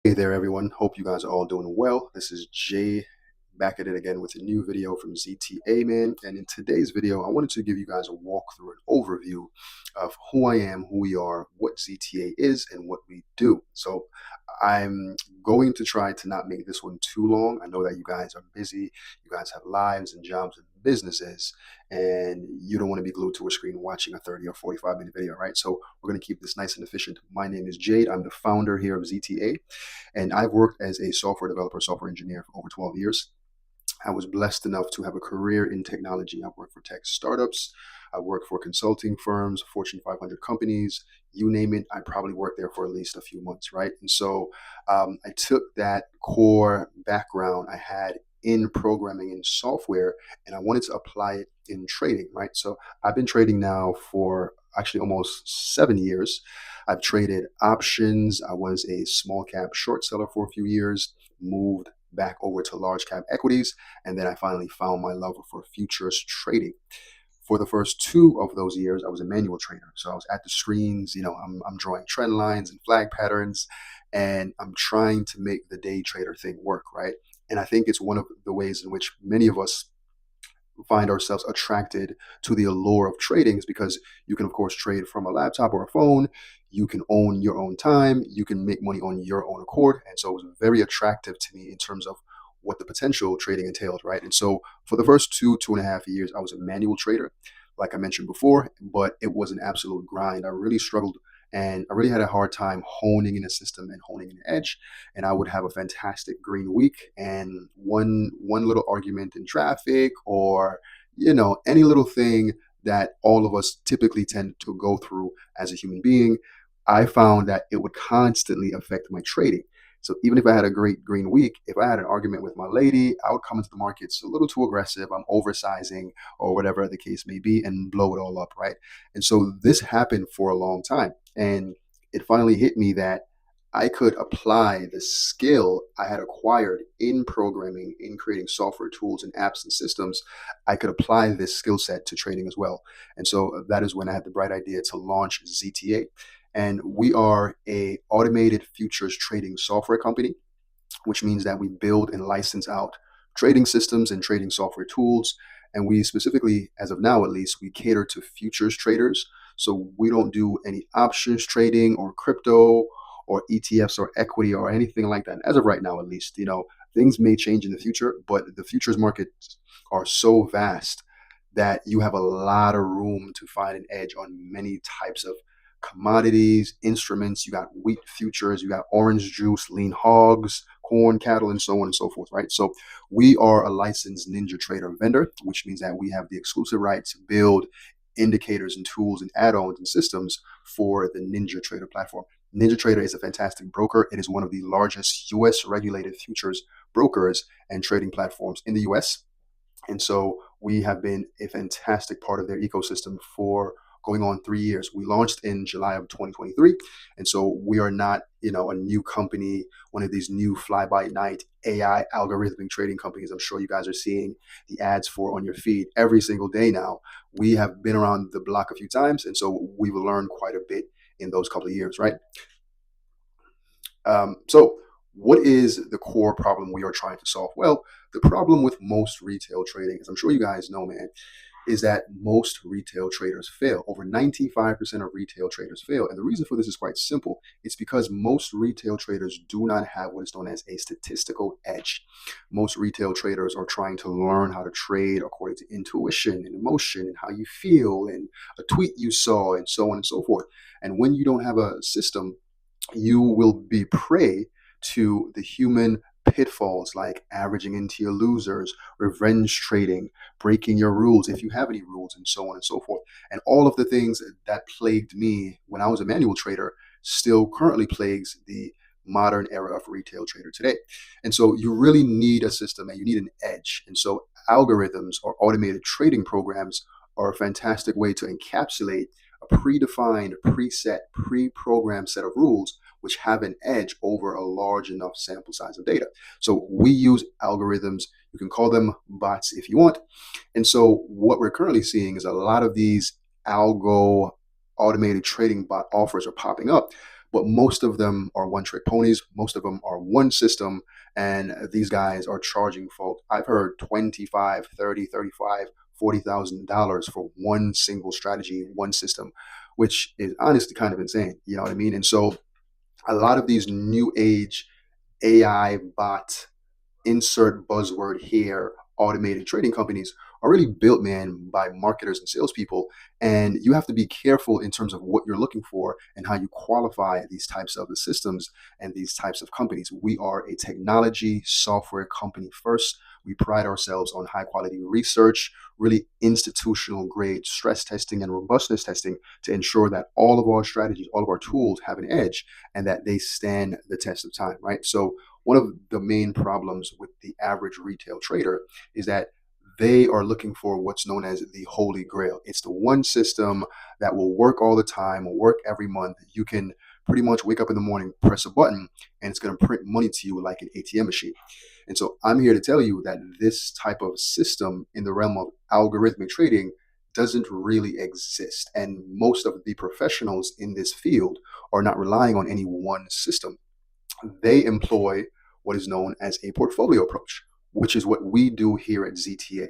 Hey there, everyone. Hope you guys are all doing well. This is Jay back at it again with a new video from ZTA, man. And in today's video, I wanted to give you guys a walkthrough, an overview of who I am, who we are, what ZTA is, and what we do. So I'm going to try to not make this one too long. I know that you guys are busy, you guys have lives and jobs and businesses, and you don't want to be glued to a screen watching a 30 or 45-minute video, right? So we're going to keep this nice and efficient. My name is Jade. I'm the founder here of ZTA. And I've worked as a software developer, software engineer for over 12 years. I was blessed enough to have a career in technology. I've worked for tech startups. I worked for consulting firms, Fortune 500 companies, you name it. I probably worked there for at least a few months, right? And so I took that core background I had in programming and software, and I wanted to apply it in trading, right? So I've been trading now for actually almost 7 years. I've traded options. I was a small cap short seller for a few years, moved back over to large cap equities, and then I finally found my love for futures trading. For the first two of those years, I was a manual trader. So I was at the screens, I'm drawing trend lines and flag patterns, and I'm trying to make the day trader thing work, right? And I think it's one of the ways in which many of us find ourselves attracted to the allure of trading is because you can of course trade from a laptop or a phone. You can own your own time, you can make money on your own accord, and so it was very attractive to me in terms of what the potential trading entailed, right? And so for the first 2.5 years I was a manual trader, like I mentioned before, but it was an absolute grind. I really struggled, and I really had a hard time honing in a system and honing in an edge. And I would have a fantastic green week, and one little argument in traffic, or any little thing that all of us typically tend to go through as a human being, I found that it would constantly affect my trading. So even if I had a great green week, if I had an argument with my lady, I would come into the markets a little too aggressive. I'm oversizing or whatever the case may be and blow it all up, right? And so this happened for a long time. And it finally hit me that I could apply the skill I had acquired in programming, in creating software tools and apps and systems. I could apply this skill set to trading as well. And so that is when I had the bright idea to launch ZTA. And we are a automated futures trading software company, which means that we build and license out trading systems and trading software tools. And we specifically, as of now at least, we cater to futures traders. So we don't do any options trading or crypto or ETFs or equity or anything like that. As of right now, at least, things may change in the future, but the futures markets are so vast that you have a lot of room to find an edge on many types of commodities, instruments. You got wheat futures, you got orange juice, lean hogs, corn, cattle, and so on and so forth, right? So we are a licensed Ninja Trader vendor, which means that we have the exclusive right to build indicators and tools and add-ons and systems for the Ninja Trader platform. Ninja Trader is a fantastic broker. It is one of the largest US regulated futures brokers and trading platforms in the US. And so we have been a fantastic part of their ecosystem for going on 3 years. We launched in July of 2023. And so we are not, a new company, one of these new fly by night AI algorithmic trading companies I'm sure you guys are seeing the ads for on your feed every single day now. We have been around the block a few times. And so we've learned quite a bit in those couple of years, right? So, what is the core problem we are trying to solve? Well, the problem with most retail trading, as I'm sure you guys know, man, is that most retail traders fail. Over 95% of retail traders fail. And the reason for this is quite simple. It's because most retail traders do not have what is known as a statistical edge. Most retail traders are trying to learn how to trade according to intuition and emotion and how you feel and a tweet you saw and so on and so forth. And when you don't have a system, you will be prey to the human pitfalls like averaging into your losers, revenge trading, breaking your rules if you have any rules, and so on and so forth. And all of the things that plagued me when I was a manual trader still currently plagues the modern era of retail trader today. And so you really need a system and you need an edge. And so algorithms or automated trading programs are a fantastic way to encapsulate a predefined, preset, pre-programmed set of rules which have an edge over a large enough sample size of data. So we use algorithms. You can call them bots if you want. And so what we're currently seeing is a lot of these algo automated trading bot offers are popping up. but most of them are one trick ponies. Most of them are one system, and these guys are charging folk. I've heard 25, 30, 35, $40,000 for one single strategy, one system, which is honestly kind of insane. You know what I mean? And so a lot of these new age AI bot, insert buzzword here, automated trading companies are really built, man, by marketers and salespeople. And you have to be careful in terms of what you're looking for and how you qualify these types of systems and these types of companies. We are a technology software company first. We pride ourselves on high quality research, really institutional grade stress testing and robustness testing to ensure that all of our strategies, all of our tools have an edge and that they stand the test of time, right? So one of the main problems with the average retail trader is that they are looking for what's known as the holy grail. It's the one system that will work all the time, will work every month. You can pretty much wake up in the morning, press a button, and it's going to print money to you like an ATM machine. And so I'm here to tell you that this type of system in the realm of algorithmic trading doesn't really exist. And most of the professionals in this field are not relying on any one system. They employ what is known as a portfolio approach, which is what we do here at ZTA.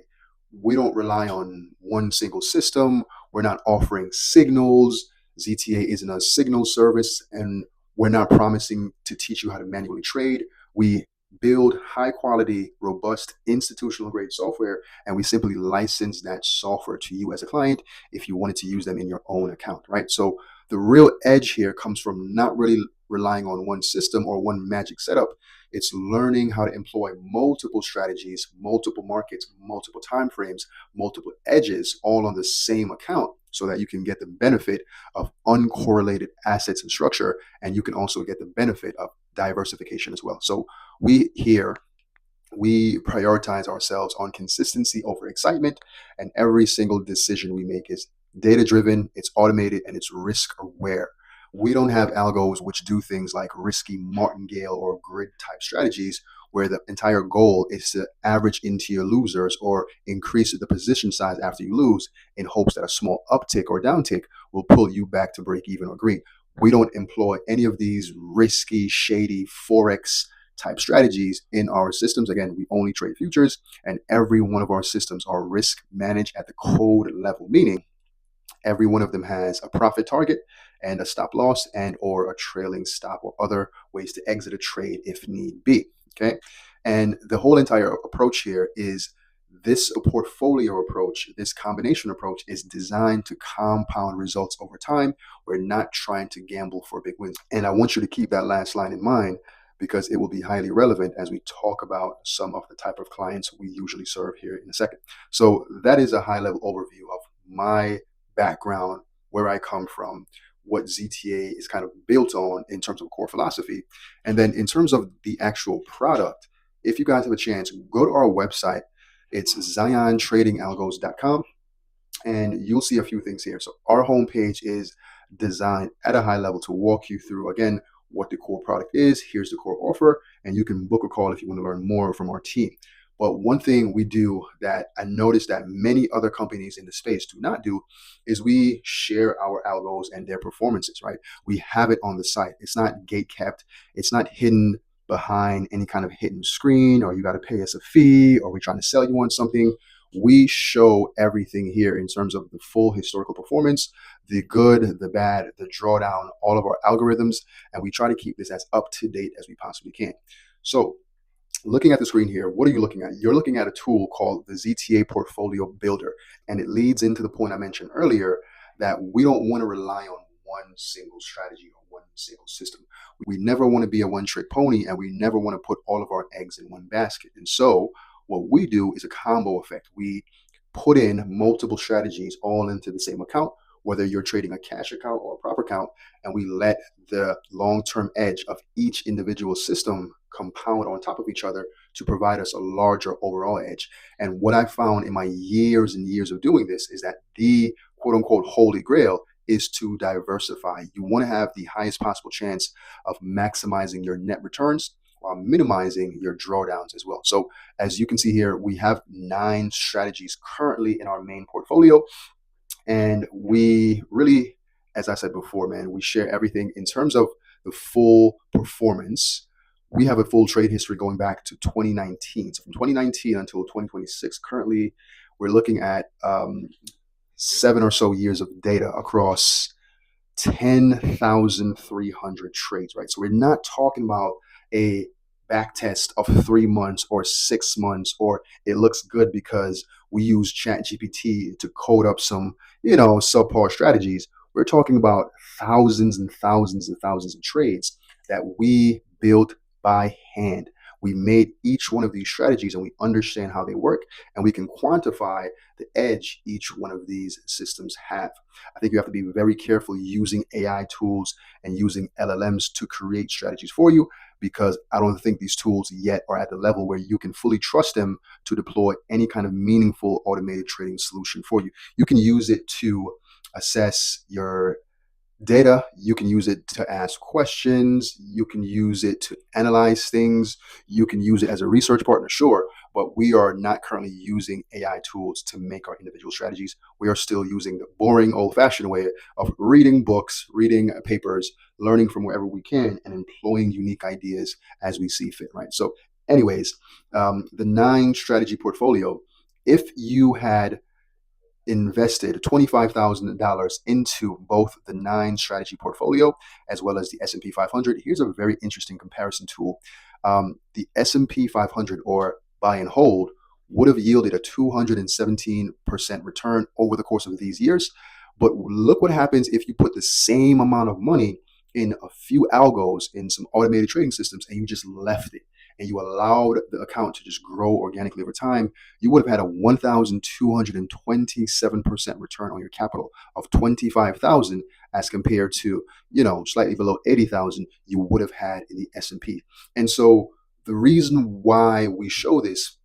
We don't rely on one single system. We're not offering signals. ZTA isn't a signal service, and we're not promising to teach you how to manually trade. We build high quality, robust, institutional grade software, and we simply license that software to you as a client if you wanted to use them in your own account, right? So the real edge here comes from not really relying on one system or one magic setup. It's learning how to employ multiple strategies, multiple markets, multiple time frames, multiple edges, all on the same account so that you can get the benefit of uncorrelated assets and structure. And you can also get the benefit of diversification as well. So we here we prioritize ourselves on consistency over excitement, and every single decision we make is data driven, it's automated, and it's risk aware. We don't have algos which do things like risky martingale or grid type strategies where the entire goal is to average into your losers or increase the position size after you lose in hopes that a small uptick or downtick will pull you back to break even or green. We don't employ any of these risky, shady forex type strategies in our systems. Again, we only trade futures, and every one of our systems are risk managed at the code level, meaning every one of them has a profit target and a stop loss and or a trailing stop or other ways to exit a trade if need be. Okay. And the whole entire approach here is this portfolio approach, this combination approach is designed to compound results over time. We're not trying to gamble for big wins. And I want you to keep that last line in mind because it will be highly relevant as we talk about some of the type of clients we usually serve here in a second. So that is a high level overview of my background, where I come from, what ZTA is kind of built on in terms of core philosophy. And then in terms of the actual product, if you guys have a chance, go to our website. It's ziontradingalgos.com, and you'll see a few things here. So our homepage is designed at a high level to walk you through, again, what the core product is. Here's the core offer, and you can book a call if you want to learn more from our team. But one thing we do that I noticed that many other companies in the space do not do is we share our algos and their performances, right? We have it on the site. It's not gate kept. It's not hidden behind any kind of hidden screen or you got to pay us a fee or we're trying to sell you on something. We show everything here in terms of the full historical performance, the good, the bad, the drawdown, all of our algorithms, and we try to keep this as up to date as we possibly can. So looking at the screen here, what are you looking at? You're looking at a tool called the ZTA Portfolio Builder, and it leads into the point I mentioned earlier that we don't want to rely on one single strategy or one single system. We never want to be a one-trick pony, and we never want to put all of our eggs in one basket. And so what we do is a combo effect. We put in multiple strategies all into the same account, whether you're trading a cash account or a prop account, and we let the long-term edge of each individual system compound on top of each other to provide us a larger overall edge. And what I found in my years and years of doing this is that the quote unquote holy grail is to diversify. You want to have the highest possible chance of maximizing your net returns while minimizing your drawdowns as well. So as you can see here, we have 9 strategies currently in our main portfolio. And we really, as I said before, man, we share everything in terms of the full performance, we have a full trade history going back to 2019. So from 2019 until 2026, currently we're looking at 7 or so years of data across 10,300 trades, right? So we're not talking about a back test of 3 months or 6 months, or it looks good because we use Chat GPT to code up some, subpar strategies. We're talking about thousands and thousands and thousands of trades that we built by hand. We made each one of these strategies and we understand how they work, and we can quantify the edge each one of these systems have. I think you have to be very careful using AI tools and using LLMs to create strategies for you, because I don't think these tools yet are at the level where you can fully trust them to deploy any kind of meaningful automated trading solution for you. You can use it to assess your data. You can use it to ask questions. You can use it to analyze things. You can use it as a research partner, sure, but we are not currently using AI tools to make our individual strategies. We are still using the boring, old fashioned way of reading books, reading papers, learning from wherever we can, and employing unique ideas as we see fit, right? So, anyways, the nine strategy portfolio, if you had invested $25,000 into both the nine strategy portfolio as well as the S&P 500. Here's a very interesting comparison tool. The S&P 500, or buy and hold, would have yielded a 217% return over the course of these years. But look what happens if you put the same amount of money in a few algos, in some automated trading systems, and you just left it and you allowed the account to just grow organically over time. You would have had a 1,227% return on your capital of 25,000, as compared to, slightly below 80,000 you would have had in the S&P. And so the reason why we show this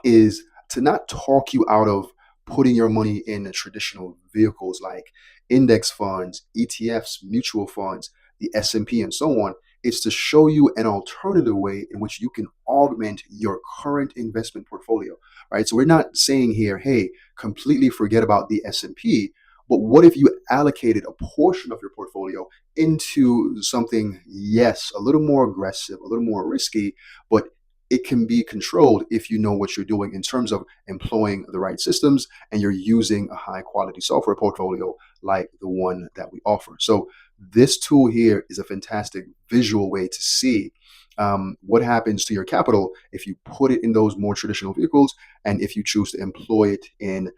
is to not talk you out of putting your money in traditional vehicles like index funds, ETFs, mutual funds, the S&P, and so on. It's to show you an alternative way in which you can augment your current investment portfolio, right? So we're not saying here, hey, completely forget about the S&P, but what if you allocated a portion of your portfolio into something, yes, a little more aggressive, a little more risky, but it can be controlled if you know what you're doing in terms of employing the right systems and you're using a high quality software portfolio like the one that we offer. So this tool here is a fantastic visual way to see what happens to your capital if you put it in those more traditional vehicles, and if you choose to employ it in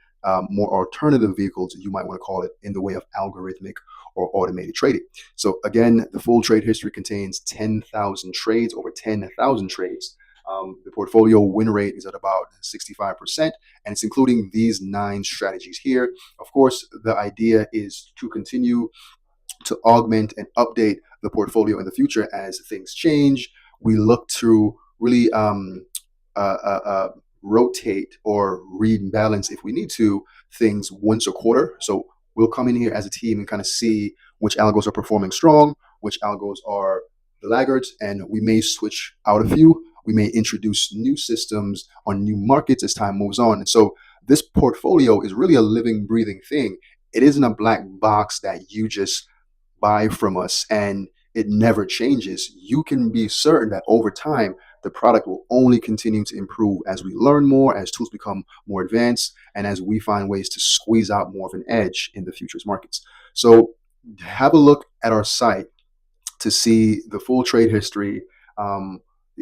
more alternative vehicles, you might want to call it, in the way of algorithmic or automated trading. So again, the full trade history contains 10,000 trades, over 10,000 trades. The portfolio win rate is at about 65%, and it's including these nine strategies here. Of course, the idea is to continue to augment and update the portfolio in the future as things change. We look to really rotate or rebalance, if we need to, things once a quarter. So we'll come in here as a team and kind of see which algos are performing strong, which algos are the laggards, and we may switch out a few. We may introduce new systems on new markets as time moves on. And so this portfolio is really a living, breathing thing. It isn't a black box that you just buy from us and it never changes. You can be certain that over time, the product will only continue to improve as we learn more, as tools become more advanced, and as we find ways to squeeze out more of an edge in the futures markets. So have a look at our site to see the full trade history, the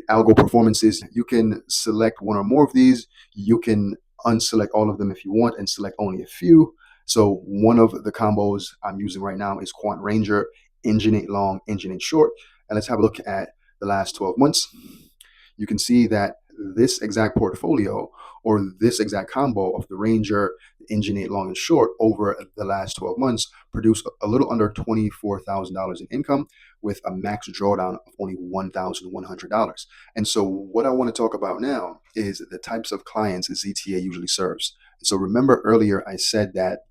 algo performances. You can select one or more of these. You can unselect all of them if you want and select only a few. So one of the combos I'm using right now is Quant Ranger, Engine 8 long, Engine 8 short. And let's have a look at the last 12 months. You can see that this exact portfolio, or this exact combo of the Ranger, the Engine 8 long and short, over the last 12 months produced a little under $24,000 in income with a max drawdown of only $1,100. And so what I want to talk about now is the types of clients ZTA usually serves. So remember earlier I said that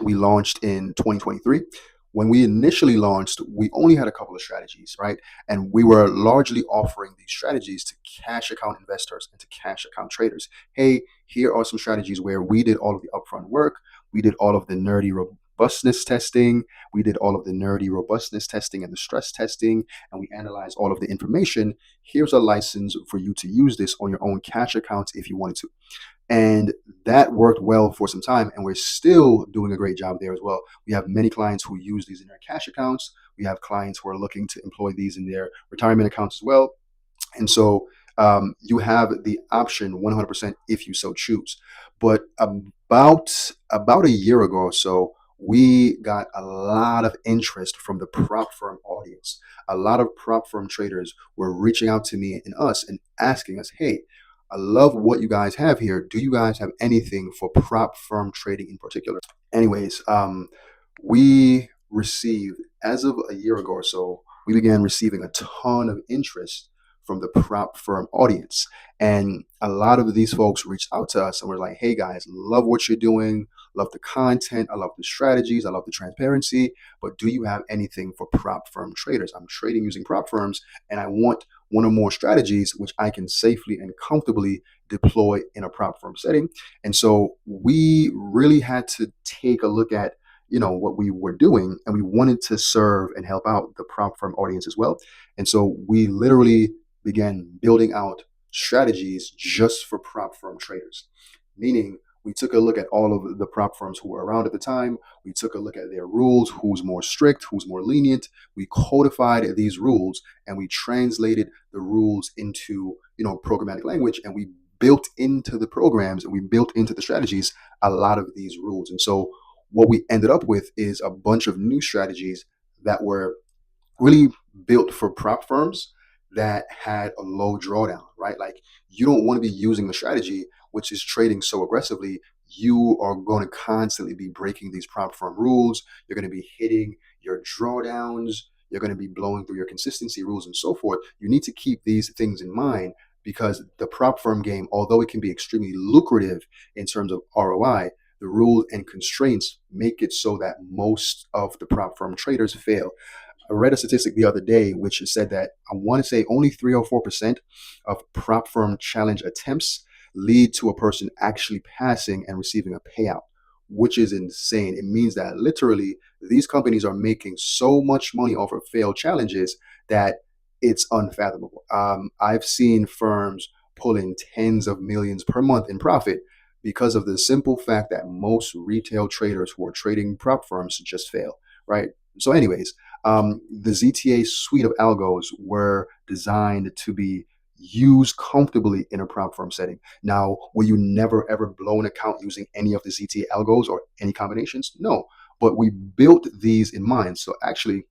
we launched in 2023. When we initially launched, we only had a couple of strategies, right? And we were largely offering these strategies to cash account investors and to cash account traders. Hey, here are some strategies where we did all of the upfront work. We did all of the nerdy, robustness testing. We did all of the nerdy robustness testing and the stress testing, and we analyzed all of the information. Here's a license for you to use this on your own cash accounts if you wanted to. And that worked well for some time, and we're still doing a great job there as well. We have many clients who use these in their cash accounts. We have clients who are looking to employ these in their retirement accounts as well. And so you have the option 100% if you so choose. But about a year ago or so, we got a lot of interest from the prop firm audience. A lot of prop firm traders were reaching out to me and us and asking us, "Hey, I love what you guys have here. Do you guys have anything for prop firm trading in particular?" Anyways, we received, as of a year ago or so, we began receiving a ton of interest from the prop firm audience. And a lot of these folks reached out to us and were like, "Hey guys, love what you're doing, love the content, I love the strategies, I love the transparency, but do you have anything for prop firm traders? I'm trading using prop firms and I want one or more strategies which I can safely and comfortably deploy in a prop firm setting." And so we really had to take a look at what we were doing, and we wanted to serve and help out the prop firm audience as well. And so we literally began building out strategies just for prop firm traders, meaning we took a look at all of the prop firms who were around at the time. We took a look at their rules, who's more strict, who's more lenient. We codified these rules and we translated the rules into programmatic language, and we built into the programs and we built into the strategies a lot of these rules. And so what we ended up with is a bunch of new strategies that were really built for prop firms that had a low drawdown, right? Like, you don't want to be using a strategy which is trading so aggressively. You are going to constantly be breaking these prop firm rules. You're going to be hitting your drawdowns. You're going to be blowing through your consistency rules and so forth. You need to keep these things in mind because the prop firm game, although it can be extremely lucrative in terms of ROI, the rules and constraints make it so that most of the prop firm traders fail. I read a statistic the other day which said that I want to say only 3 or 4% of prop firm challenge attempts lead to a person actually passing and receiving a payout, which is insane. It means that literally these companies are making so much money off of failed challenges that it's unfathomable. I've seen firms pull in tens of millions per month in profit because of the simple fact that most retail traders who are trading prop firms just fail, right? So, anyways, the ZTA suite of algos were designed to be used comfortably in a prop firm setting. Now, will you never ever blow an account using any of the ZTA algos or any combinations? No, but we built these in mind. So actually,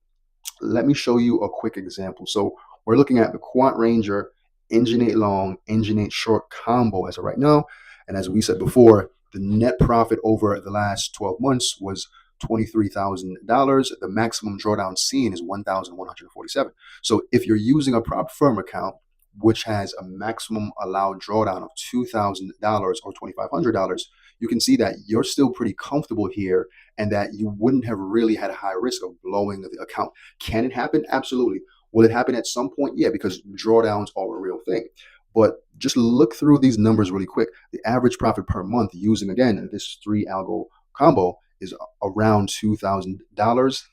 let me show you a quick example. So we're looking at the Quant Ranger Engine 8 long, Engine 8 short combo as of right now. And as we said before, the net profit over the last 12 months was $23,000. The maximum drawdown seen is 1,147. So if you're using a prop firm account, which has a maximum allowed drawdown of $2,000 or $2,500, you can see that you're still pretty comfortable here and that you wouldn't have really had a high risk of blowing the account. Can it happen? Absolutely. Will it happen at some point? Yeah, because drawdowns are a real thing. But just look through these numbers really quick. The average profit per month using, again, this 3 algo combo is around $2,000.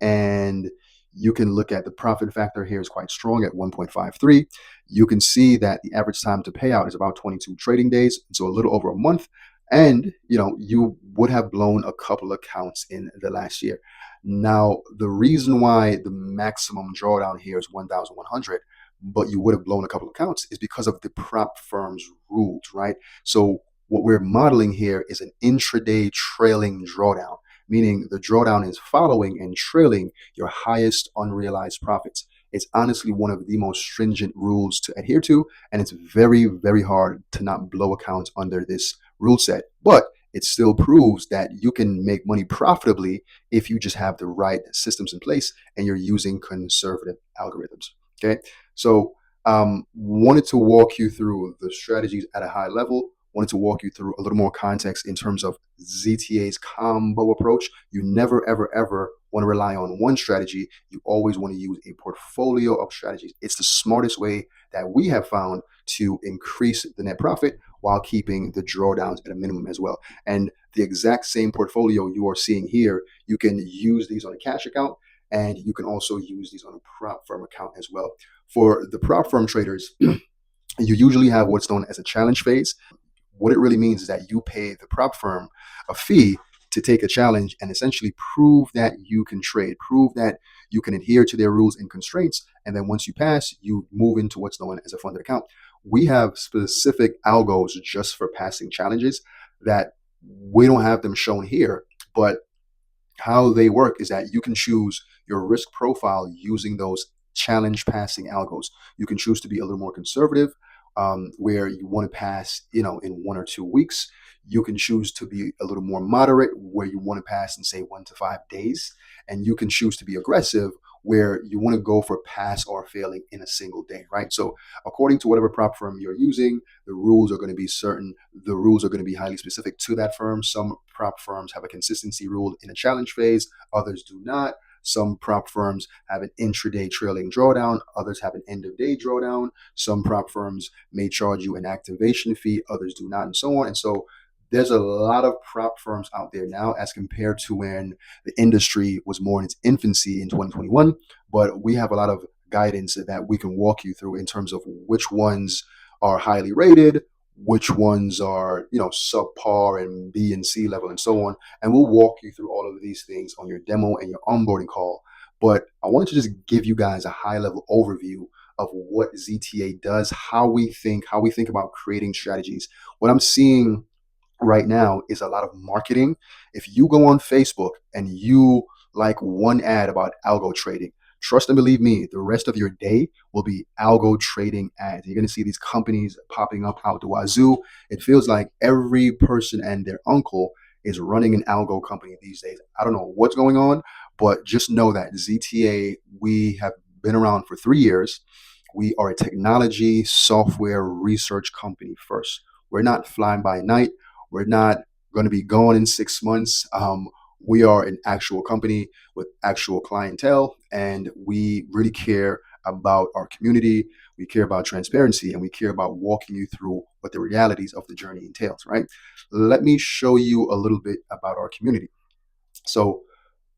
And you can look at the profit factor here is quite strong at 1.53. You can see that the average time to payout is about 22 trading days, so a little over a month. And you would have blown a couple of accounts in the last year. Now, the reason why the maximum drawdown here is 1,100, but you would have blown a couple of accounts, is because of the prop firm's rules, right? So what we're modeling here is an intraday trailing drawdown, meaning the drawdown is following and trailing your highest unrealized profits. It's honestly one of the most stringent rules to adhere to, and it's very, very hard to not blow accounts under this rule set. But it still proves that you can make money profitably if you just have the right systems in place and you're using conservative algorithms. Okay, so wanted to walk you through the strategies at a high level. Wanted to walk you through a little more context in terms of ZTA's combo approach. You never, ever, ever want to rely on one strategy. You always want to use a portfolio of strategies. It's the smartest way that we have found to increase the net profit while keeping the drawdowns at a minimum as well. And the exact same portfolio you are seeing here, you can use these on a cash account, and you can also use these on a prop firm account as well. For the prop firm traders, you usually have what's known as a challenge phase. What it really means is that you pay the prop firm a fee to take a challenge and essentially prove that you can trade, prove that you can adhere to their rules and constraints. And then once you pass, you move into what's known as a funded account. We have specific algos just for passing challenges that we don't have them shown here, but how they work is that you can choose your risk profile using those challenge passing algos. You can choose to be a little more conservative, where you want to pass, in 1 or 2 weeks. You can choose to be a little more moderate, where you want to pass in say 1 to 5 days, and you can choose to be aggressive, where you want to go for pass or failing in a single day, right? So according to whatever prop firm you're using, the rules are going to be certain. The rules are going to be highly specific to that firm. Some prop firms have a consistency rule in a challenge phase, others do not. Some prop firms have an intraday trailing drawdown, others have an end of day drawdown. Some prop firms may charge you an activation fee, others do not, and so on. And so there's a lot of prop firms out there now as compared to when the industry was more in its infancy in 2021. But we have a lot of guidance that we can walk you through in terms of which ones are highly rated, which ones are, subpar and B and C level and so on. And we'll walk you through all of these things on your demo and your onboarding call. But I wanted to just give you guys a high level overview of what ZTA does, how we think about creating strategies. What I'm seeing right now is a lot of marketing. If you go on Facebook and you like one ad about algo trading, trust and believe me, the rest of your day will be algo trading ads. You're going to see these companies popping up out the wazoo. It feels like every person and their uncle is running an algo company these days. I don't know what's going on, but just know that ZTA, we have been around for 3 years. We are a technology software research company first. We're not flying by night. We're not going to be gone in 6 months. We are an actual company with actual clientele, and we really care about our community. We care about transparency, and we care about walking you through what the realities of the journey entails, right? Let me show you a little bit about our community. So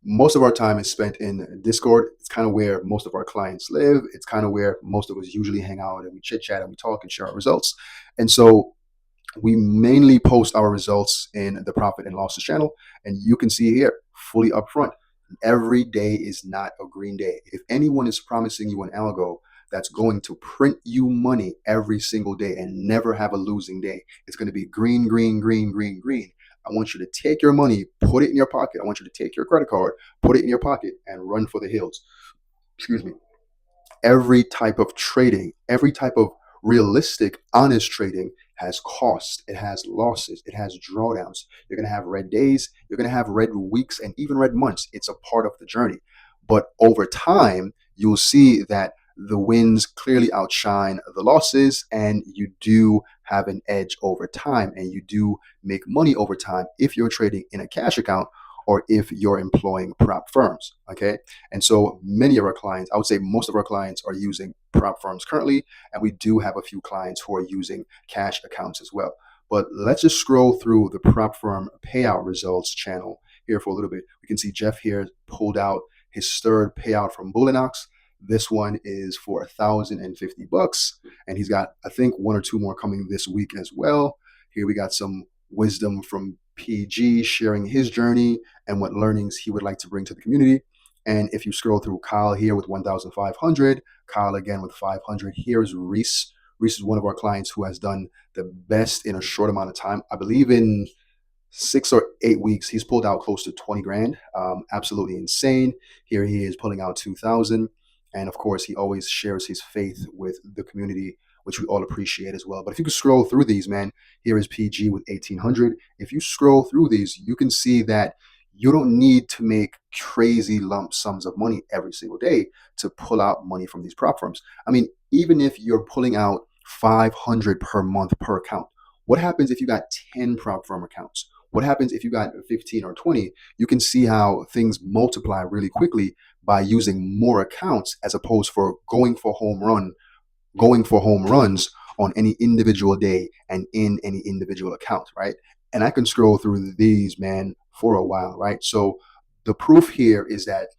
most of our time is spent in Discord. It's kind of where most of our clients live. It's kind of where most of us usually hang out and we chit chat and we talk and share our results. And so we mainly post our results in the profit and losses channel, and you can see here fully upfront. Every day is not a green day. If anyone is promising you an algo that's going to print you money every single day and never have a losing day, it's going to be green, green, green, green, green. I want you to take your money, put it in your pocket. I want you to take your credit card, put it in your pocket, and run for the hills. Excuse me. Every type of trading, every type of realistic, honest trading has costs, it has losses, it has drawdowns. You're going to have red days, you're going to have red weeks, and even red months. It's a part of the journey. But over time, you'll see that the wins clearly outshine the losses, and you do have an edge over time, and you do make money over time if you're trading in a cash account or if you're employing prop firms. Okay. And so many of our clients, I would say most of our clients, are using prop firms currently, and we do have a few clients who are using cash accounts as well. But let's just scroll through the prop firm payout results channel here for a little bit. We can see Jeff here pulled out his third payout from Bullinox. This one is for $1,050, and he's got, I think, one or two more coming this week as well. Here we got some wisdom from PG sharing his journey and what learnings he would like to bring to the community. And if you scroll through, Kyle here with 1,500, Kyle again with 500. Here's Reese. Reese is one of our clients who has done the best in a short amount of time. I believe in 6 or 8 weeks, he's pulled out close to 20 grand. Absolutely insane. Here he is pulling out 2,000. And of course, he always shares his faith with the community, which we all appreciate as well. But if you could scroll through these, man, here is PG with 1,800. If you scroll through these, you can see that you don't need to make crazy lump sums of money every single day to pull out money from these prop firms. I mean, even if you're pulling out 500 per month per account, what happens if you got 10 prop firm accounts? What happens if you got 15 or 20? You can see how things multiply really quickly by using more accounts as opposed for going for home runs on any individual day and in any individual account, right? And I can scroll through these, man, for a while, right? So the proof here is that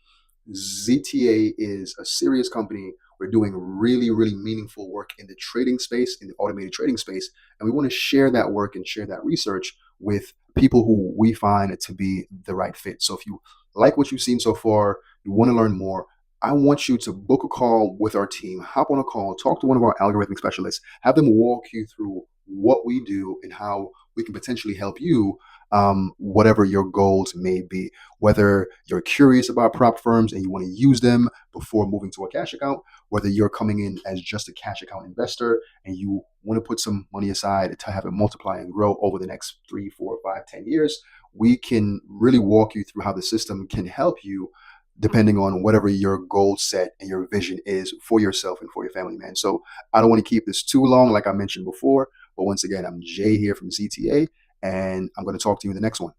ZTA is a serious company. We're doing really, really meaningful work in the trading space, in the automated trading space. And we want to share that work and share that research with people who we find to be the right fit. So if you like what you've seen so far, you want to learn more, I want you to book a call with our team, hop on a call, talk to one of our algorithmic specialists, have them walk you through what we do and how we can potentially help you, whatever your goals may be. Whether you're curious about prop firms and you want to use them before moving to a cash account, whether you're coming in as just a cash account investor and you want to put some money aside to have it multiply and grow over the next 3, 4, 5, 10 years, we can really walk you through how the system can help you depending on whatever your goal set and your vision is for yourself and for your family, man. So I don't want to keep this too long, like I mentioned before. But once again, I'm Jay here from ZTA, and I'm going to talk to you in the next one.